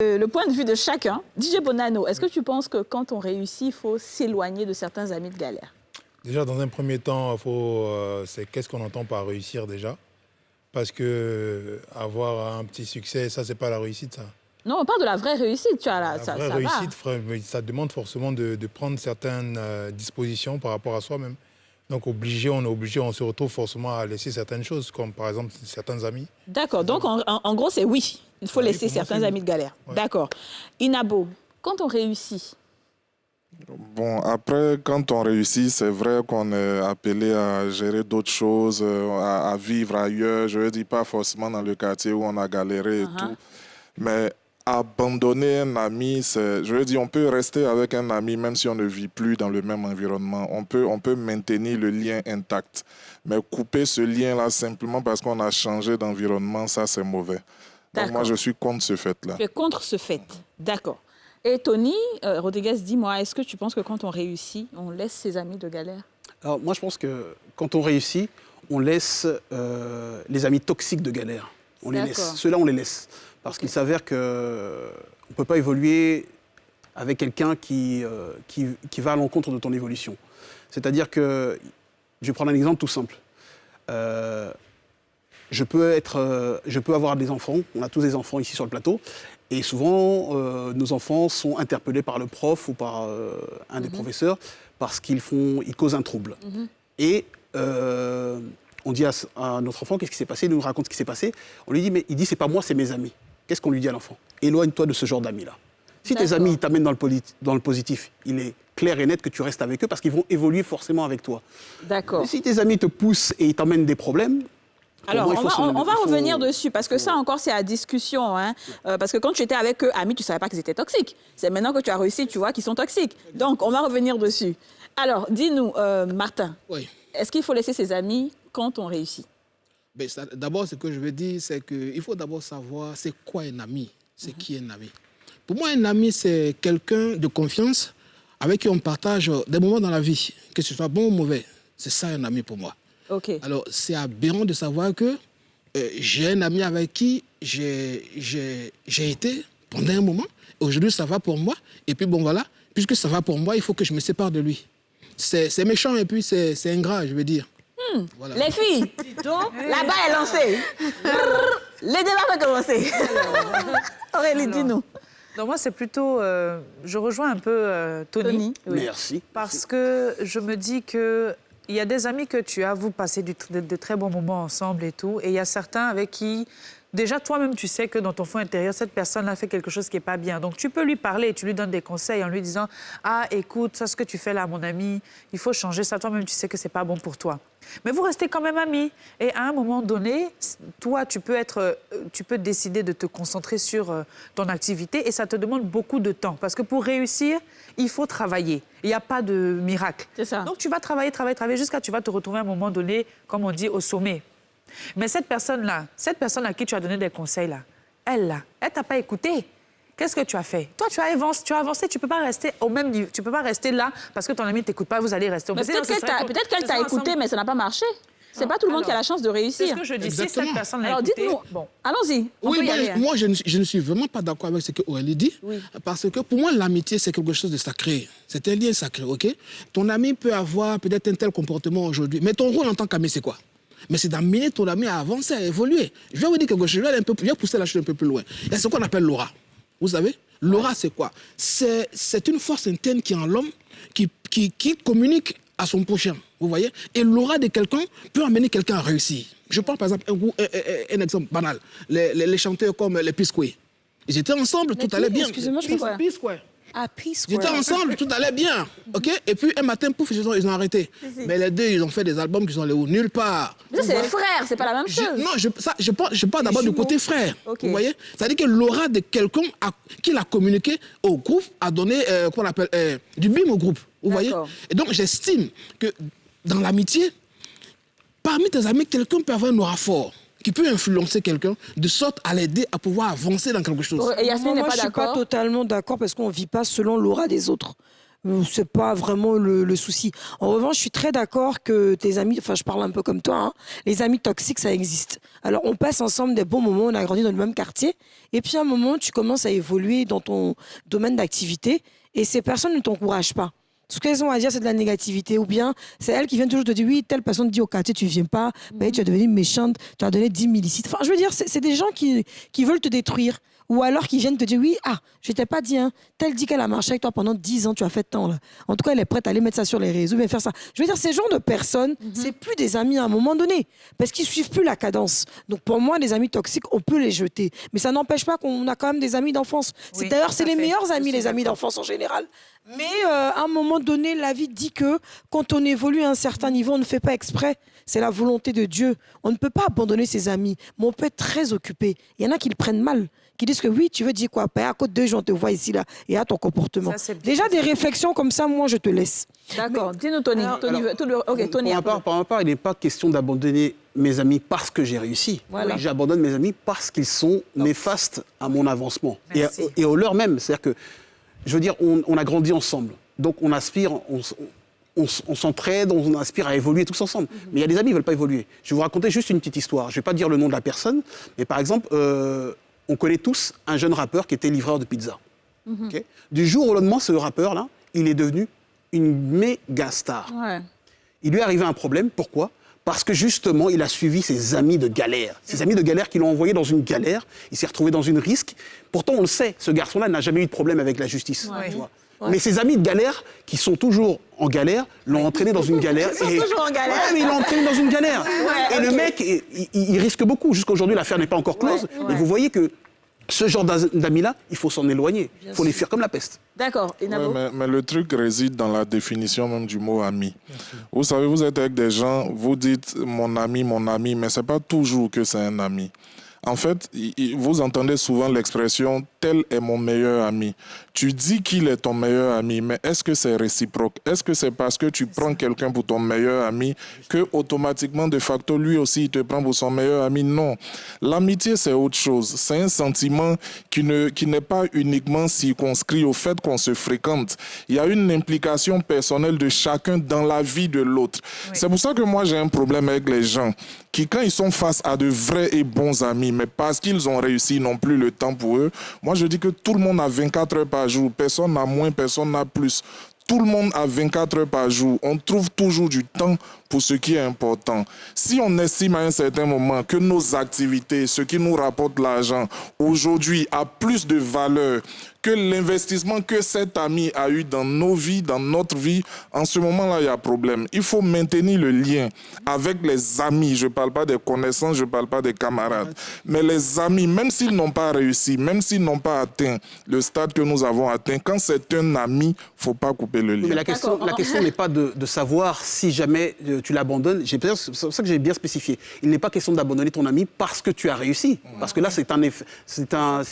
le point de vue de chacun. DJ Bonanno, est-ce que tu penses que quand on réussit, il faut s'éloigner de certains amis de galère? Déjà, dans un premier temps, c'est qu'est-ce qu'on entend par réussir déjà? Parce que avoir un petit succès, ça, c'est pas la réussite, ça. Non, on parle de la vraie réussite. Tu as La vraie réussite, ça demande forcément de prendre certaines dispositions par rapport à soi-même. Donc, on se retrouve forcément à laisser certaines choses, comme par exemple certains amis. D'accord. Donc, en gros, c'est oui. Il faut laisser certains amis de galère. Ouais. D'accord. Inabo, quand on réussit... Bon, après, quand on réussit, c'est vrai qu'on est appelé à gérer d'autres choses, à vivre ailleurs. Je veux dire, pas forcément dans le quartier où on a galéré et tout. Mais abandonner un ami, je veux dire, on peut rester avec un ami même si on ne vit plus dans le même environnement. On peut maintenir le lien intact. Mais couper ce lien-là simplement parce qu'on a changé d'environnement, ça, c'est mauvais. Donc moi, je suis contre ce fait-là. Tu es contre ce fait, d'accord. Et Tony Rodriguez, dis-moi, est-ce que tu penses que quand on réussit, on laisse ses amis de galère? Alors moi, je pense que quand on réussit, on laisse les amis toxiques de galère. On les laisse. Ceux-là, on les laisse. Parce qu'il s'avère qu'on ne peut pas évoluer avec quelqu'un qui va à l'encontre de ton évolution. C'est-à-dire que, je vais prendre un exemple tout simple. Je peux avoir des enfants, on a tous des enfants ici sur le plateau, et souvent, nos enfants sont interpellés par le prof ou par un des professeurs parce qu'ils causent un trouble. Et on dit à notre enfant qu'est-ce qui s'est passé, il nous raconte ce qui s'est passé. On lui dit, mais il dit, c'est pas moi, c'est mes amis. Qu'est-ce qu'on lui dit à l'enfant? Éloigne-toi de ce genre d'amis-là. Si tes amis t'amènent dans le positif, il est clair et net que tu restes avec eux parce qu'ils vont évoluer forcément avec toi. D'accord. Si tes amis te poussent et ils t'emmènent des problèmes... Alors, on va revenir dessus, parce que ça encore, c'est à discussion. Hein, parce que quand tu étais avec eux, amis, tu ne savais pas qu'ils étaient toxiques. C'est maintenant que tu as réussi, tu vois qu'ils sont toxiques. Donc, on va revenir dessus. Alors, dis-nous, Martin, est-ce qu'il faut laisser ses amis quand on réussit? D'abord, ce que je veux dire, c'est qu'il faut d'abord savoir c'est quoi un ami, c'est qui un ami. Pour moi, un ami, c'est quelqu'un de confiance avec qui on partage des moments dans la vie, que ce soit bon ou mauvais. C'est ça un ami pour moi. Okay. Alors, c'est aberrant de savoir que j'ai un ami avec qui j'ai été pendant un moment. Aujourd'hui, ça va pour moi. Et puis, bon, voilà, puisque ça va pour moi, il faut que je me sépare de lui. C'est méchant et puis c'est ingrat, je veux dire. Voilà. Les filles, la balle est lancée. Les débats vont commencer. Aurélie, dis-nous. Donc moi, c'est plutôt... je rejoins un peu Tony. Oui. Merci. Parce que je me dis que... Il y a des amis que tu as, vous passez de très bons moments ensemble et tout. Et il y a certains avec qui, déjà toi-même, tu sais que dans ton fond intérieur, cette personne a fait quelque chose qui n'est pas bien. Donc tu peux lui parler, tu lui donnes des conseils en lui disant « Ah, écoute, ça, ce que tu fais là, mon ami, il faut changer ça. Toi-même, tu sais que ce n'est pas bon pour toi. » Mais vous restez quand même amis. Et à un moment donné, toi, tu peux décider de te concentrer sur ton activité et ça te demande beaucoup de temps. Parce que pour réussir, il faut travailler. Il n'y a pas de miracle. C'est ça. Donc, tu vas travailler jusqu'à tu vas te retrouver à un moment donné, comme on dit, au sommet. Mais cette personne à qui tu as donné des conseils, là, elle t'a pas écouté. Qu'est-ce que tu as fait? Toi, tu as avancé, tu ne peux pas rester au même niveau. Tu ne peux pas rester là parce que ton ami ne t'écoute pas, vous allez rester au même niveau. Peut-être qu'elle t'a écouté, mais ça n'a pas marché. C'est pas tout le monde qui a la chance de réussir. C'est ce que je dis. Si cette personne l'a écouté... Alors, dites-nous. Bon, allons-y. Oui, moi, je ne suis vraiment pas d'accord avec ce qu'Aurélie dit. Oui. Parce que pour moi, l'amitié, c'est quelque chose de sacré. C'est un lien sacré, OK? Ton ami peut avoir peut-être un tel comportement aujourd'hui. Mais ton rôle en tant qu'ami, c'est quoi? Mais c'est d'amener ton ami à avancer, à évoluer. Je vais vous dire quelque chose. Je vais pousser la chose un peu plus loin. Il y a ce qu'on appelle l'aura. Vous savez? L'aura, c'est quoi? C'est une force interne qui est en l'homme, qui communique à son prochain, vous voyez? Et l'aura de quelqu'un peut amener quelqu'un à réussir. Je prends par exemple un exemple banal. Les chanteurs comme les P-Square. Ils étaient ensemble, tout allait bien. Excusez-moi, je comprends. P-Square. Ah, P-Square. Ils étaient ensemble, tout allait bien. OK? Et puis un matin, pouf, ils ont arrêté. Mais les deux, ils ont fait des albums qui sont allés où? Nulle part. Mais ça, c'est les frères, c'est pas la même chose. Non, je parle d'abord du côté frère. Okay. Vous voyez? C'est-à-dire que l'aura de quelqu'un qui l'a communiqué au groupe a donné qu'on appelle du bim au groupe. Vous voyez? Et donc, j'estime que dans l'amitié, parmi tes amis, quelqu'un peut avoir un aura fort, qui peut influencer quelqu'un de sorte à l'aider à pouvoir avancer dans quelque chose. Et Yasmine n'est pas d'accord? Je ne suis pas totalement d'accord parce qu'on ne vit pas selon l'aura des autres. c'est pas vraiment le souci. En revanche, je suis très d'accord que tes amis, enfin je parle un peu comme toi, hein, les amis toxiques, ça existe. Alors on passe ensemble des bons moments, on a grandi dans le même quartier, et puis à un moment, tu commences à évoluer dans ton domaine d'activité, et ces personnes ne t'encouragent pas. Ce qu'elles ont à dire, c'est de la négativité. Ou bien, c'est elles qui viennent toujours te dire, oui, telle personne dit au quartier, tu ne viens pas, mais tu es devenue méchante, tu as donné 10 millicites. Enfin, je veux dire, c'est des gens qui veulent te détruire. Ou alors qui viennent te dire, oui, je t'ai pas dit, hein, telle dit qu'elle a marché avec toi pendant 10 ans, tu as fait tant, là. En tout cas, elle est prête à aller mettre ça sur les réseaux, bien faire ça. Je veux dire, ces genres de personnes, c'est plus des amis à un moment donné, parce qu'ils suivent plus la cadence. Donc, pour moi, les amis toxiques, on peut les jeter. Mais ça n'empêche pas qu'on a quand même des amis d'enfance. Oui, D'ailleurs, tout c'est à les fait. meilleurs amis, Je suis les amis d'accord. d'enfance en général. Mais à un moment donné, la vie dit que quand on évolue à un certain niveau, on ne fait pas exprès. C'est la volonté de Dieu. On ne peut pas abandonner ses amis, mais on peut être très occupé. Il y en a qui le prennent mal, qui disent que oui, tu veux dire quoi? À côté de 2 jours, on te voit ici, là, et à ton comportement. Ça, c'est bien. Déjà, des réflexions comme ça, moi, je te laisse. D'accord. Dis-nous, Tony. Ok, Tony. Pour ma part, il n'est pas question d'abandonner mes amis parce que j'ai réussi. Voilà. J'abandonne mes amis parce qu'ils sont néfastes à mon avancement. Merci. Et au leur même. C'est-à-dire que, je veux dire, on a grandi ensemble. Donc on aspire, on s'entraide, on aspire à évoluer tous ensemble. Mais il y a des amis qui ne veulent pas évoluer. Je vais vous raconter juste une petite histoire. Je ne vais pas dire le nom de la personne, mais par exemple, on connaît tous un jeune rappeur qui était livreur de pizza. Ok. Du jour au lendemain, ce rappeur-là, il est devenu une méga star. Ouais. Il lui est arrivé un problème. Pourquoi? Parce que justement, il a suivi ses amis de galère. Ses amis de galère qui l'ont envoyé dans une galère. Il s'est retrouvé dans une risque. Pourtant, on le sait, ce garçon-là n'a jamais eu de problème avec la justice. Ouais. Tu vois. Mais ses amis de galère, qui sont toujours en galère, l'ont entraîné dans une galère. Ils sont toujours en galère. Ouais, mais ils l'ont entraîné dans une galère. Ouais, et le ok. mec, il risque beaucoup. Jusqu'à aujourd'hui, l'affaire n'est pas encore close. Ouais. Et vous voyez que ce genre d'amis-là, il faut s'en éloigner. Il faut les fuir comme la peste. D'accord. Et Nabo? Ouais, mais le truc réside dans la définition même du mot ami. Vous savez, vous êtes avec des gens, vous dites mon ami, mais ce n'est pas toujours que c'est un ami. En fait, vous entendez souvent l'expression « tel est mon meilleur ami ». Tu dis qu'il est ton meilleur ami, mais est-ce que c'est réciproque? Est-ce que c'est parce que tu prends quelqu'un pour ton meilleur ami que automatiquement, de facto, lui aussi, il te prend pour son meilleur ami? Non. L'amitié, c'est autre chose. C'est un sentiment qui n'est pas uniquement circonscrit au fait qu'on se fréquente. Il y a une implication personnelle de chacun dans la vie de l'autre. Oui. C'est pour ça que moi, j'ai un problème avec les gens qui, quand ils sont face à de vrais et bons amis, mais parce qu'ils ont réussi, ils n'ont plus le temps pour eux, moi, je dis que tout le monde a 24 heures par jour. Personne n'a moins, personne n'a plus. Tout le monde a 24 heures par jour. On trouve toujours du temps pour ce qui est important. Si on estime à un certain moment que nos activités, ce qui nous rapporte l'argent, aujourd'hui a plus de valeur que l'investissement que cet ami a eu dans nos vies, dans notre vie, en ce moment-là, il y a problème. Il faut maintenir le lien avec les amis. Je ne parle pas des connaissances, je ne parle pas des camarades. Mais les amis, même s'ils n'ont pas réussi, même s'ils n'ont pas atteint le stade que nous avons atteint, quand c'est un ami, il ne faut pas couper le lien. Mais la question n'est pas de savoir si jamais tu l'abandonnes. C'est pour ça que j'ai bien spécifié. Il n'est pas question d'abandonner ton ami parce que tu as réussi. Parce que là, c'est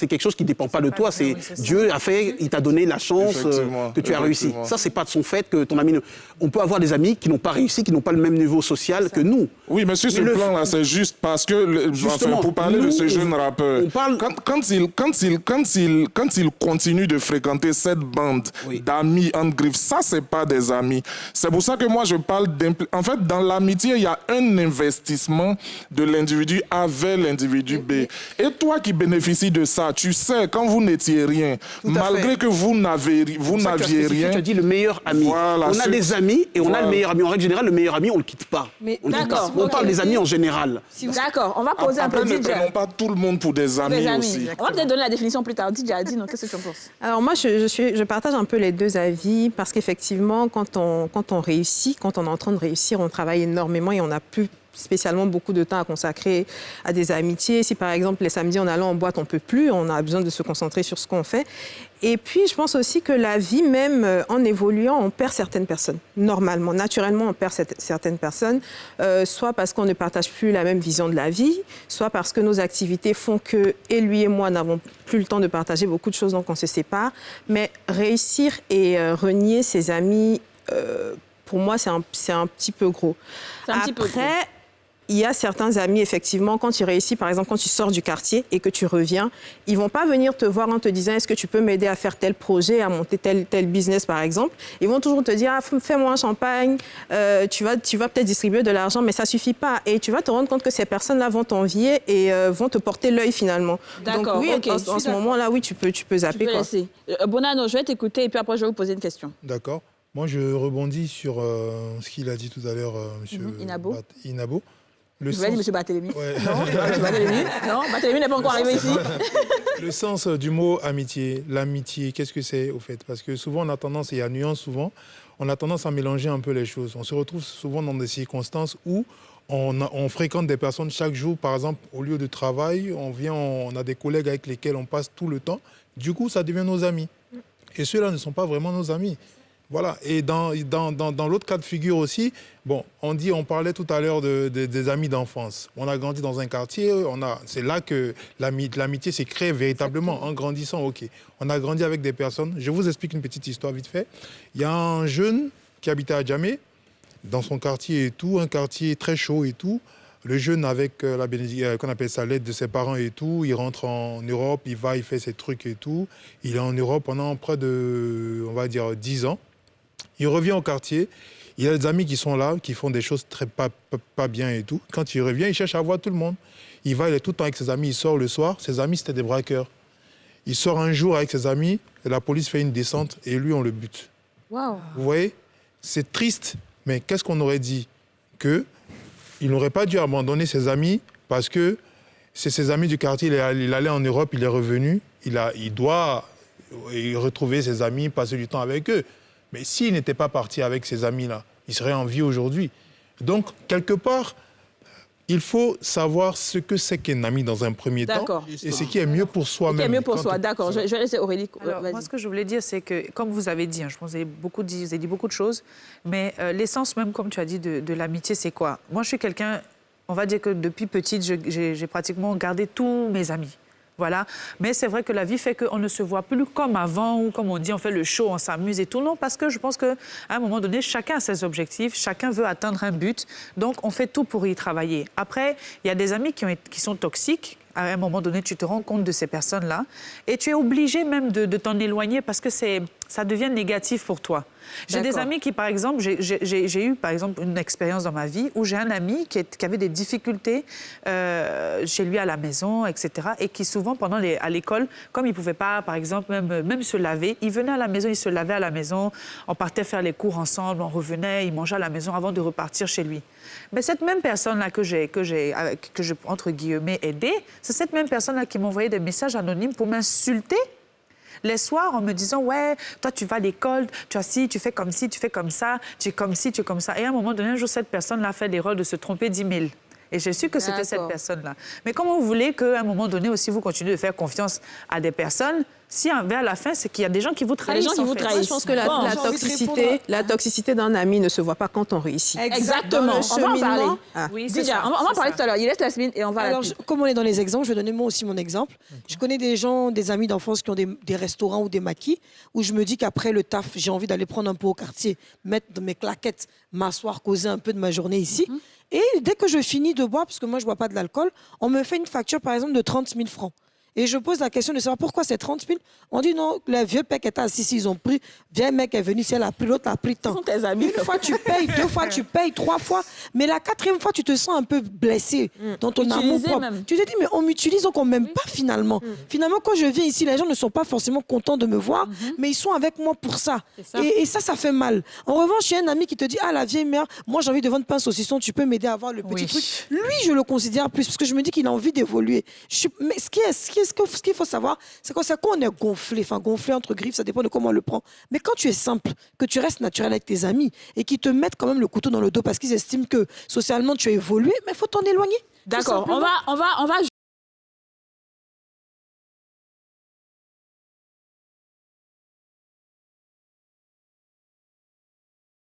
quelque chose qui ne dépend pas de toi. C'est Dieu a fait, il t'a donné la chance que tu as réussi. Ça, c'est pas de son fait que ton ami... On peut avoir des amis qui n'ont pas réussi, qui n'ont pas le même niveau social que nous. Oui, mais sur ce plan-là, c'est juste parce que... pour parler de ce jeune rappeur, quand il continue de fréquenter cette bande d'amis entre griffes, ça, c'est pas des amis. C'est pour ça que moi, je parle... En fait, dans l'amitié, il y a un investissement de l'individu A vers l'individu B. Et toi qui bénéficies de ça, tu sais, quand vous n'étiez rien, malgré que vous n'aviez rien... Tu as dit le meilleur ami. Voilà, on a des amis et on a le meilleur ami. En règle générale, le meilleur ami, on ne le quitte pas. D'accord. On parle des amis en général. D'accord, on va poser un peu Après, ne Didier. prenons pas tout le monde pour des amis aussi. On va peut-être donner la définition plus tard. Didier, dis-nous, qu'est-ce que tu en penses? Alors moi, je partage un peu les deux avis parce qu'effectivement, quand on réussit, quand on est en train de réussir, on travaille énormément et on n'a plus spécialement beaucoup de temps à consacrer à des amitiés. Si par exemple les samedis en allant en boîte on peut plus, on a besoin de se concentrer sur ce qu'on fait. Et puis je pense aussi que la vie même en évoluant, on perd certaines personnes. Normalement, naturellement on perd certaines personnes, soit parce qu'on ne partage plus la même vision de la vie, soit parce que nos activités font que et lui et moi n'avons plus le temps de partager beaucoup de choses donc on se sépare. Mais réussir et renier ses amis, pour moi c'est un petit peu gros. C'est un petit peu gros. il y a certains amis, effectivement, quand tu réussis, par exemple, quand tu sors du quartier et que tu reviens, ils vont pas venir te voir en te disant « Est-ce que tu peux m'aider à faire tel projet, à monter tel business, par exemple ?» Ils vont toujours te dire « Ah, fais-moi un champagne, tu vas peut-être distribuer de l'argent, mais ça suffit pas. » Et tu vas te rendre compte que ces personnes-là vont t'envier et vont te porter l'œil, finalement. Donc oui, okay, en ce moment-là, oui, tu peux zapper. Bonano, je vais t'écouter et puis après, je vais vous poser une question. D'accord. Moi, je rebondis sur ce qu'il a dit tout à l'heure, M. Inabo. Je voulais dire M. Barthélémy. Ouais. Non, M. Barthélémy. Non, Barthélémy n'est pas encore arrivé ici. Le sens du mot amitié, l'amitié, qu'est-ce que c'est au fait? Parce que souvent, on a tendance, et il y a nuance souvent, on a tendance à mélanger un peu les choses. On se retrouve souvent dans des circonstances où on fréquente des personnes chaque jour, par exemple, au lieu de travail, on a des collègues avec lesquels on passe tout le temps. Du coup, ça devient nos amis. Et ceux-là ne sont pas vraiment nos amis. Voilà. Et dans l'autre cas de figure aussi, bon, on parlait tout à l'heure des amis d'enfance. On a grandi dans un quartier, c'est là que l'amitié s'est créée véritablement, en grandissant. Ok. On a grandi avec des personnes. Je vous explique une petite histoire vite fait. Il y a un jeune qui habitait à Djamé, dans son quartier et tout, un quartier très chaud et tout. Le jeune, avec qu'on appelle ça, l'aide de ses parents et tout, il rentre en Europe, il fait ses trucs et tout. Il est en Europe pendant près de, on va dire, 10 ans. Il revient au quartier, il y a des amis qui sont là, qui font des choses très pas bien et tout. Quand il revient, il cherche à voir tout le monde. Il est tout le temps avec ses amis, il sort le soir. Ses amis, c'était des braqueurs. Il sort un jour avec ses amis, et la police fait une descente et lui, on le bute. Wow. Vous voyez? C'est triste, mais qu'est-ce qu'on aurait dit? Qu'il n'aurait pas dû abandonner ses amis parce que c'est ses amis du quartier, il allait en Europe, il est revenu, il doit retrouver ses amis, passer du temps avec eux. Mais s'il n'était pas parti avec ses amis-là, il serait en vie aujourd'hui. Donc, quelque part, il faut savoir ce que c'est qu'un ami dans un premier temps et ce qui est mieux pour soi-même. Ce qui est mieux pour soi, d'accord. Je vais laisser Aurélie. Alors, moi, ce que je voulais dire, c'est que, comme vous avez dit, je pense que vous avez dit beaucoup de choses, mais l'essence même, comme tu as dit, de l'amitié, c'est quoi? Moi, je suis quelqu'un, on va dire que depuis petite, j'ai pratiquement gardé tous mes amis. Voilà. Mais c'est vrai que la vie fait qu'on ne se voit plus comme avant, ou comme on dit, on fait le show, on s'amuse et tout. Non, parce que je pense qu'à un moment donné, chacun a ses objectifs, chacun veut atteindre un but. Donc, on fait tout pour y travailler. Après, il y a des amis qui sont toxiques. À un moment donné, tu te rends compte de ces personnes-là et tu es obligé même de t'en éloigner parce que ça devient négatif pour toi. J'ai des amis qui, par exemple, j'ai eu, par exemple, une expérience dans ma vie où j'ai un ami qui avait des difficultés chez lui à la maison, etc. Et qui souvent, à l'école, comme il ne pouvait pas, par exemple, même se laver, il venait à la maison, il se lavait à la maison, on partait faire les cours ensemble, on revenait, il mangeait à la maison avant de repartir chez lui. Mais cette même personne-là que j'ai, entre guillemets, aidée, c'est cette même personne-là qui m'envoyait des messages anonymes pour m'insulter les soirs en me disant « Ouais, toi, tu vas à l'école, tu as ci, tu fais comme ci, tu fais comme ça, tu es comme ci, tu es comme ça. » Et à un moment donné, un jour, cette personne-là a fait l'erreur de se tromper d'10 000. Et j'ai su que c'était cette personne-là. Mais comment vous voulez qu'à un moment donné aussi, vous continuez de faire confiance à des personnes si vers la fin, c'est qu'il y a des gens qui vous trahissent. Des gens qui vous trahissent. Je pense que la toxicité d'un ami ne se voit pas quand on réussit. Exactement. On va en parler. Oui, Déjà, on va en parler tout à l'heure. Il reste Yasmine et on va... Alors, comme on est dans les exemples, je vais donner moi aussi mon exemple. Je connais des amis d'enfance qui ont des restaurants ou des maquis où je me dis qu'après le taf, j'ai envie d'aller prendre un pot au quartier, mettre mes claquettes, m'asseoir, causer un peu de ma journée ici. Et dès que je finis de boire, parce que moi, je ne bois pas de l'alcool, on me fait une facture, par exemple, de 30 000 francs. Et je pose la question de savoir pourquoi c'est 30 000. On dit non, les vieux pecs étaient assis, ils ont pris. Vieille mec est venu, si elle a pris, l'autre a pris tant. Ce sont tes amis. Une fois, tu payes, 2 fois, tu payes, 3 fois. Mais la 4e fois, tu te sens un peu blessé dans ton amour propre. Même. Tu te dis, mais on m'utilise, donc on ne m'aime pas finalement. Finalement, quand je viens ici, les gens ne sont pas forcément contents de me voir, mais ils sont avec moi pour ça. Et ça fait mal. En revanche, il y a un ami qui te dit, ah, la vieille mère, moi j'ai envie de vendre pain saucisson, tu peux m'aider à avoir le petit truc. Lui, je le considère plus, parce que je me dis qu'il a envie d'évoluer. Mais ce qu'il faut savoir, c'est quand on est gonflé, enfin gonflé entre griffes, ça dépend de comment on le prend. Mais quand tu es simple, que tu restes naturel avec tes amis et qu'ils te mettent quand même le couteau dans le dos parce qu'ils estiment que socialement tu as évolué, mais il faut t'en éloigner. D'accord, on va